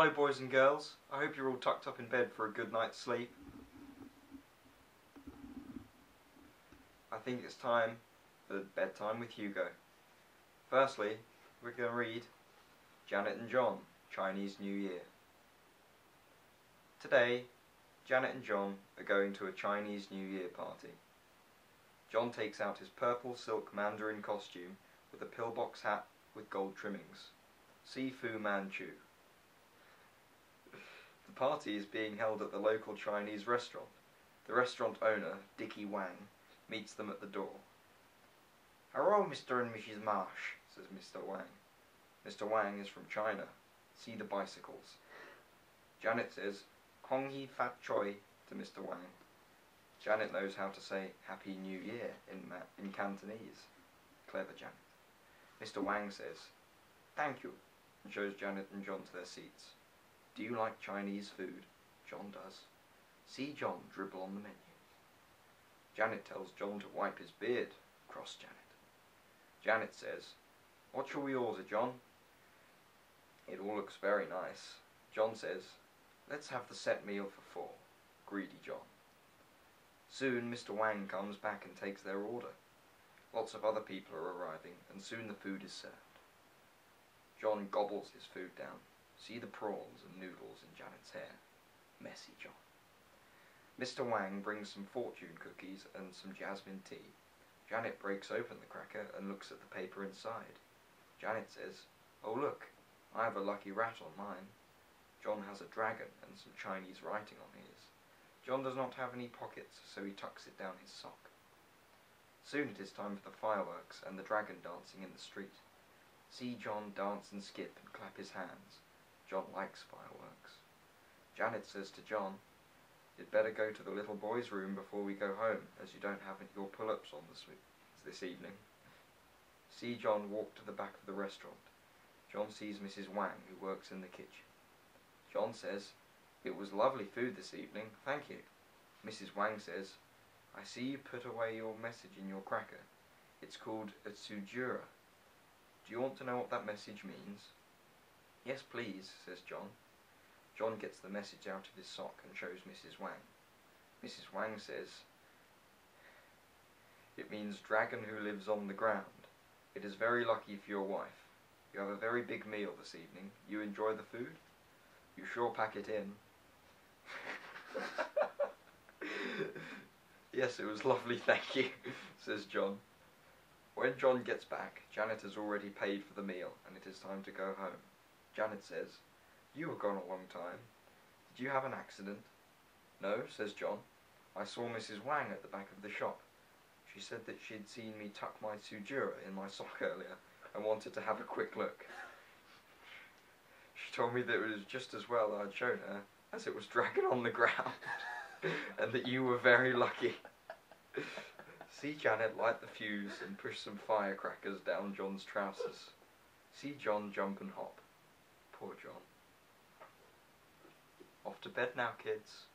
Hello boys and girls, I hope you're all tucked up in bed for a good night's sleep. I think it's time for Bedtime with Hugo. Firstly, we're going to read Janet and John, Chinese New Year. Today, Janet and John are going to a Chinese New Year party. John takes out his purple silk mandarin costume with a pillbox hat with gold trimmings. See Fu Manchu. The party is being held at the local Chinese restaurant. The restaurant owner, Dickie Wang, meets them at the door. "Hello, Mr. and Mrs. Marsh," says Mr. Wang. Mr. Wang is from China. See the bicycles. Janet says, "Kong Hee Fat Choi" to Mr. Wang. Janet knows how to say Happy New Year in Cantonese. Clever Janet. Mr. Wang says, "Thank you," and shows Janet and John to their seats. Do you like Chinese food? John does. See John dribble on the menu. Janet tells John to wipe his beard. Cross Janet. Janet says, "What shall we order, John?" It all looks very nice. John says, "Let's have the set meal for 4. Greedy John. Soon Mr. Wang comes back and takes their order. Lots of other people are arriving, and soon the food is served. John gobbles his food down. See the prawns and noodles in Janet's hair. Messy John. Mr. Wang brings some fortune cookies and some jasmine tea. Janet breaks open the cracker and looks at the paper inside. Janet says, "Oh look, I have a lucky rat on mine." John has a dragon and some Chinese writing on his. John does not have any pockets, so he tucks it down his sock. Soon it is time for the fireworks and the dragon dancing in the street. See John dance and skip and clap his hands. John likes fireworks. Janet says to John, "You'd better go to the little boy's room before we go home, as you don't have your pull-ups on this evening." See John walk to the back of the restaurant. John sees Mrs. Wang, who works in the kitchen. John says, "It was lovely food this evening, thank you." Mrs. Wang says, "I see you put away your message in your cracker. It's called a tsujura. Do you want to know what that message means?" "Yes, please," says John. John gets the message out of his sock and shows Mrs. Wang. Mrs. Wang says, "It means dragon who lives on the ground. It is very lucky for your wife. You have a very big meal this evening. You enjoy the food? You sure pack it in." "Yes, it was lovely, thank you," says John. When John gets back, Janet has already paid for the meal and it is time to go home. Janet says, "You were gone a long time. Did you have an accident?" "No," says John. "I saw Mrs. Wang at the back of the shop. She said that she had seen me tuck my tsujura in my sock earlier and wanted to have a quick look. She told me that it was just as well I'd shown her, as it was dragging on the ground, and that you were very lucky." See Janet light the fuse and push some firecrackers down John's trousers. See John jump and hop. Poor John. Off to bed now, kids.